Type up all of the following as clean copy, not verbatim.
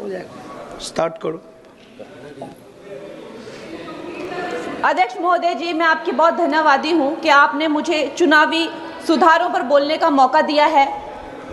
हो जाएगा। स्टार्ट करो। अध्यक्ष महोदय जी, मैं आपकी बहुत धन्यवादी हूं कि आपने मुझे चुनावी सुधारों पर बोलने का मौका दिया है,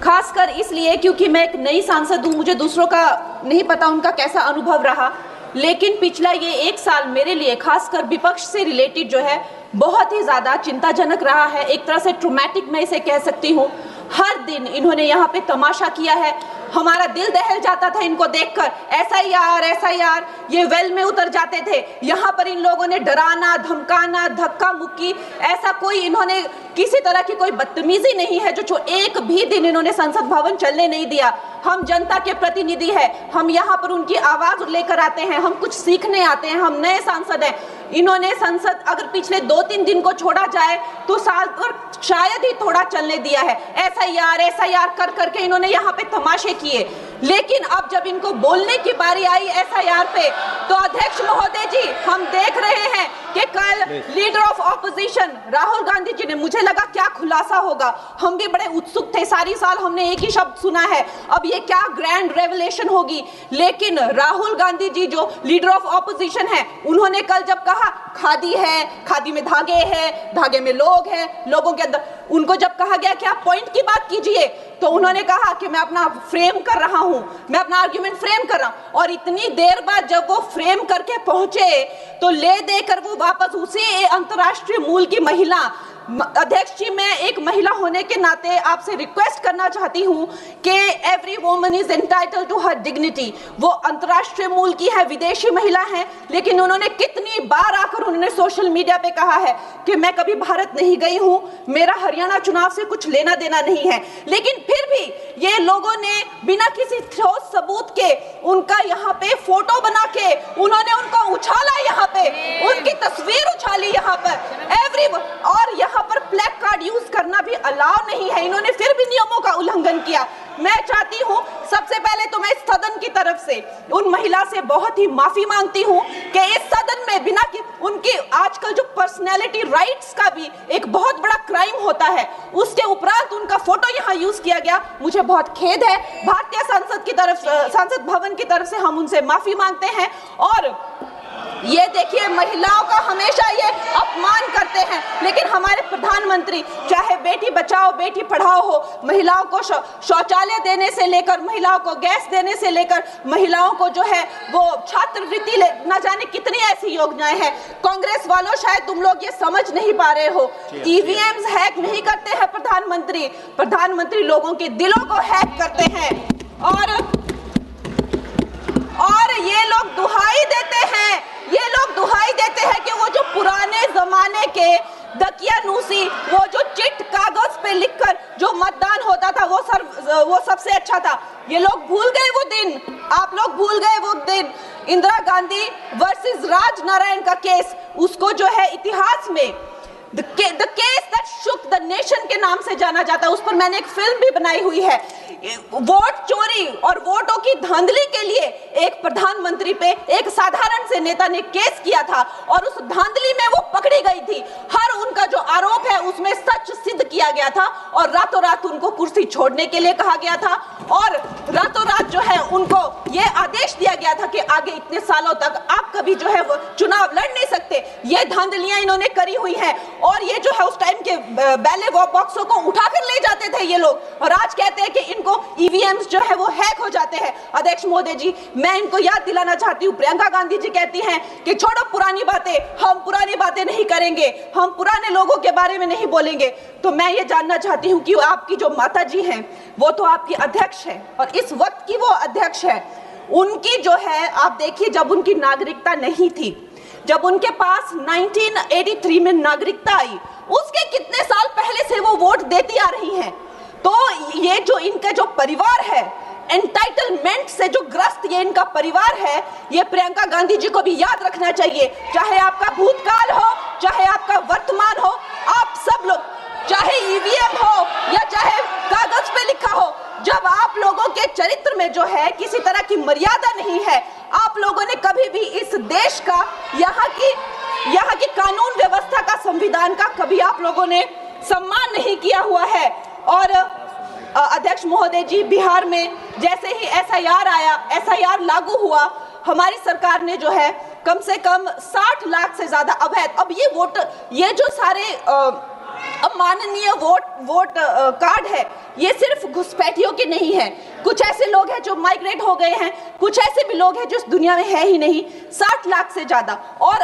खासकर इसलिए क्योंकि मैं एक नई सांसद हूं, मुझे दूसरों का नहीं पता उनका कैसा अनुभव रहा, लेकिन पिछला ये 1 साल मेरे लिए खासकर विपक्ष से रिलेटेड जो है बहुत ही ज़्यादा चिंताजनक रहा है। एक तरह से ट्रॉमेटिक मैं इसे कह सकती हूँ। हर दिन इन्होंने यहाँ पे तमाशा किया है, हमारा दिल दहल जाता था इनको देखकर। एसआईआर ये वेल में उतर जाते थे। यहाँ पर इन लोगों ने डराना, धमकाना, धक्का मुक्की, ऐसा कोई इन्होंने किसी तरह की कोई बदतमीजी नहीं है जो एक भी दिन इन्होंने संसद भवन चलने नहीं दिया। हम जनता के प्रतिनिधि हैं, हम यहाँ पर उनकी आवाज लेकर आते हैं, हम कुछ सीखने आते हैं, हम नए सांसद हैं। इन्होंने संसद अगर पिछले 2-3 दिन को छोड़ा जाए तो साल पर शायद ही थोड़ा चलने दिया है। एसआईआर कर करके इन्होंने यहाँ पे तमाशे किए, लेकिन अब जब इनको बोलने की बारी आई एसआईआर पे, तो अध्यक्ष महोदय जी हम देख रहे हैं कि कल leader of opposition Rahul Gandhi ji ने, मुझे लगा क्या खुलासा होगा, हम भी बड़े उत्सुक थे, सारी साल हमने एक ही शब्द सुना है, अब ये क्या ग्रैंड रेवलेशन होगी। लेकिन राहुल गांधी जी जो लीडर ऑफ ऑपोजिशन है, उन्होंने कल जब कहा खादी है, खादी में धागे हैं, धागे में लोग हैं, लोगों के अंदर, उनको जब कहा गया कि आप पॉइंट की बात कीजिए, तो उन्होंने कहा कि मैं अपना फ्रेम कर रहा हूं, मैं अपना आर्ग्यूमेंट फ्रेम कर रहा हूं। और इतनी देर बाद जब वो फ्रेम करके पहुंचे तो ले देकर वो वापस उसी अंतर्राष्ट्रीय मूल की महिला, अध्यक्ष जी मैं एक महिला होने के नाते आपसे रिक्वेस्ट करना चाहती हूं कि every woman is entitled to her dignity. वो अंतर्राष्ट्रीय मूल की है, विदेशी महिला है, लेकिन उन्होंने कितनी बार आकर उन्होंने सोशल मीडिया पे कहा है कि मैं कभी भारत नहीं गई हूं, मेरा हरियाणा चुनाव से कुछ लेना देना नहीं है। लेकिन फिर भी ये लोगों ने बिना किसी ठोस सबूत के उनका यहाँ पे फोटो बना के उन्होंने उनको उछाला, यहाँ पे उनकी तस्वीर उछाली यहाँ पर और यहाँ पर ब्लैक कार्ड यूज करना भी अलाउ नहीं है। इन्होंने फिर भी नियमों का उल्लंघन किया। मैं चाहती हूँ सबसे पहले तो मैं इस सदन की तरफ से उन महिला से बहुत ही माफी मांगती हूँ कि इस सदन में बिना कि उनकी आजकल जो पर्सनैलिटी राइट्स का भी एक बहुत बड़ा क्राइम होता है, उसके उपरांत उनका फोटो यहाँ यूज किया गया, मुझे बहुत खेद है। भारतीय संसद भवन की तरफ से हम उनसे माफी मांगते हैं। और ये देखिए महिलाओं का हमेशा ये अपमान करते हैं, लेकिन हमारे प्रधानमंत्री चाहे बेटी बचाओ बेटी पढ़ाओ हो, महिलाओं को शौचालय देने से लेकर, महिलाओं को गैस देने से लेकर, महिलाओं को जो है वो छात्रवृत्ति न जाने कितनी ऐसी योजनाएं हैं। कांग्रेस वालों शायद तुम लोग ये समझ नहीं पा रहे हो, ईवीएम्स हैक नहीं करते हैं प्रधानमंत्री लोगों के दिलों को हैक करते हैं। और ये लोग दुहाई देते हैं कि वो जो पुराने जमाने के दकियानूसी, वो जो चिट कागज पे लिखकर जो मतदान होता था वो सबसे अच्छा था। ये लोग भूल गए वो दिन, आप लोग भूल गए वो दिन। इंदिरा गांधी वर्सेस राज नारायण का केस, उसको जो है इतिहास में The case that shook the nation के नाम से जाना जाता है। उस पर मैंने एक फिल्म भी बनाई हुई है। वोट चोरी और वोटों की धांधली के लिए एक प्रधानमंत्री पे एक साधारण से नेता ने केस किया था और उस धांधली में वो पकड़ी गई थी। हर उनका जो आरोप है उसमें सच सिद्ध किया गया था और रातों रात उनको कुर्सी छोड़ने के लिए कहा गया था और रातों रात जो है उनको ये आदेश दिया गया था कि आगे इतने सालों तक आप कभी जो है वो चुनाव लड़ नहीं सकते। ये धांधलियां इन्होंने करी हुई हैं और ये जो है उस टाइम के बैलेट बॉक्सों को उठाकर ले जाते थे ये लोग, और आज कहते हैं कि इनको ईवीएम्स जो है वो हैक हो जाते हैं। अध्यक्ष महोदय जी, मैं इनको याद दिलाना चाहती हूँ, प्रियंका गांधी जी कहती हैं कि छोड़ो पुरानी बातें, हम पुरानी बातें नहीं करेंगे, हम पुराने लोगों के बारे में नहीं बोलेंगे। तो मैं ये जानना चाहती हूँ कि आपकी जो माता जी हैं वो तो आपकी अध्यक्ष है और इस वक्त की वो अध्यक्ष है, उनकी जो है आप देखिए जब उनकी नागरिकता नहीं थी, जब उनके पास 1983 में नागरिकता आई, उसके कितने साल पहले से वो वोट देती आ रही हैं। तो ये जो इनका जो परिवार है, एंटाइटलमेंट से जो ग्रस्त ये इनका परिवार है, ये प्रियंका गांधी जी को भी याद रखना चाहिए। चाहे आपका भूतकाल हो, चाहे आपका वर्तमान हो, आप सब लोग, चाहे ईवीएम हो या चाहे कागज पे लिखा हो, जब आप लोगों के चरित्र में जो है किसी तरह की मर्यादा नहीं है, आप लोगों ने कभी भी इस देश का, यहाँ की कानून व्यवस्था का, संविधान का कभी आप लोगों ने सम्मान नहीं किया हुआ है। और अध्यक्ष महोदय जी, बिहार में जैसे ही एसआईआर आया, एसआईआर लागू हुआ, हमारी सरकार ने जो है कम से कम 60 लाख से ज्यादा अवैध, अब ये जो सारे अमाननीय वोट कार्ड है, ये सिर्फ घुसपैठियों के नहीं है। कुछ ऐसे लोग हैं जो माइग्रेट हो गए हैं, कुछ ऐसे भी लोग हैं जो इस दुनिया में है ही नहीं। 60 लाख से ज्यादा। और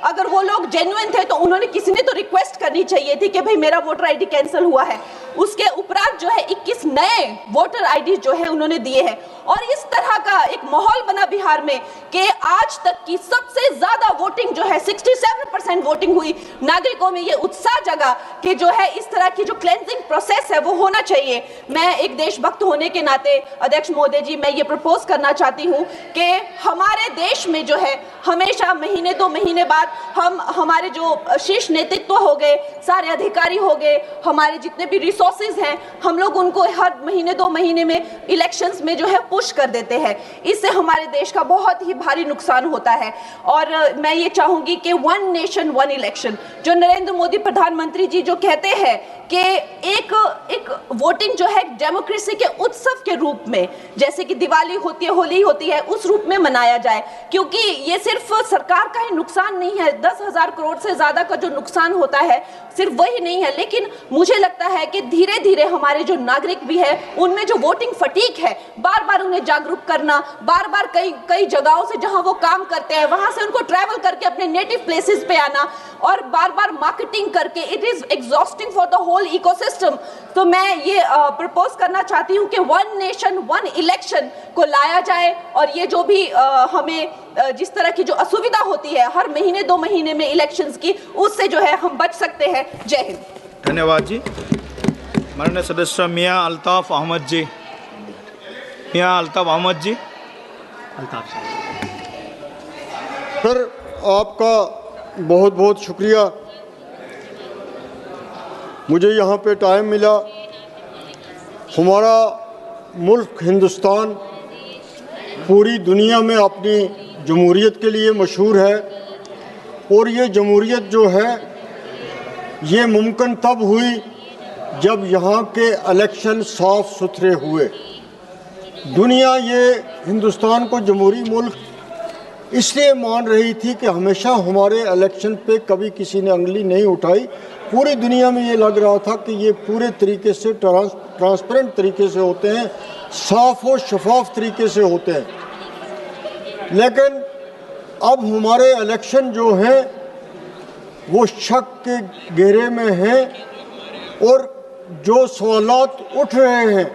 अगर वो लोग जेन्युइन थे तो उन्होंने किसी ने तो रिक्वेस्ट करनी चाहिए थी कि भाई मेरा वोटर आईडी कैंसिल हुआ है। उसके उपरांत जो है 21 नए वोटर आईडी जो है उन्होंने दिए हैं। और इस तरह का एक माहौल बना बिहार में कि आज तक की सबसे ज्यादा वोटिंग जो है 67% वोटिंग हुई। नागरिकों में ये उत्साह जगा कि जो है इस तरह की जो क्लेंजिंग प्रोसेस है वो होना चाहिए। मैं एक देशभक्त होने के नाते अध्यक्ष महोदय जी, मैं ये प्रपोज करना चाहती हूँ कि हमारे देश में जो है हमेशा महीने 2 महीने बाद हमारे जो शीर्ष नेतृत्व हो गए, सारे अधिकारी हो गए, हमारे जितने भी रिसोर्सेज हैं, हम लोग उनको हर महीने 2 महीने में इलेक्शंस में जो है पुश कर देते हैं। इससे हमारे देश का बहुत ही भारी नुकसान होता है। और मैं ये चाहूंगी कि 1 नेशन 1 इलेक्शन जो नरेंद्र मोदी प्रधानमंत्री जी जो कहते हैं कि एक वोटिंग जो है डेमोक्रेसी के उत्सव के रूप में, जैसे कि दिवाली होती है, होली होती है, उस रूप में मनाया जाए। क्योंकि ये सिर्फ सरकार का ही नुकसान नहीं है, 10,000 करोड़ से ज्यादा का जो नुकसान होता है सिर्फ वही नहीं है, लेकिन मुझे लगता है कि धीरे धीरे हमारे जो नागरिक भी है उनमें जो वोटिंग फटीक है, बार बार उन्हें जागरूक करना, बार बार कई जगहों से जहां वो काम करते हैं वहां से उनको ट्रैवल करके अपने नेटिव प्लेसेस पे आना और बार बार मार्केटिंग करके, it is exhausting for the whole ecosystem. तो मैं ये प्रपोज करना चाहती हूँ कि 1 नेशन 1 इलेक्शन को लाया जाए और ये जो भी हमें जिस तरह की जो असुविधा होती है हर महीने 2 महीने में इलेक्शंस की, उससे जो है हम बच सकते हैं। जय हिंद। धन्यवाद जी। माननीय सदस्य मियां अल्ताफ अहमद जी। मियां अल्ताफ अहमद जी। सर, आपका बहुत बहुत शुक्रिया, मुझे यहाँ पे टाइम मिला। हमारा मुल्क हिंदुस्तान पूरी दुनिया में अपनी जमहूरियत के लिए मशहूर है और ये जमहूरियत जो है ये मुमकिन तब हुई जब यहाँ के इलेक्शन साफ सुथरे हुए। दुनिया ये हिंदुस्तान को जमहूरी मुल्क इसलिए मान रही थी कि हमेशा हमारे इलेक्शन पे कभी किसी ने उंगली नहीं उठाई। पूरी दुनिया में ये लग रहा था कि ये पूरे तरीके से ट्रांसपेरेंट तरीके से होते हैं, साफ और शफाफ तरीके से होते हैं। लेकिन अब हमारे इलेक्शन जो हैं वो शक के घेरे में हैं और जो सवालात उठ रहे हैं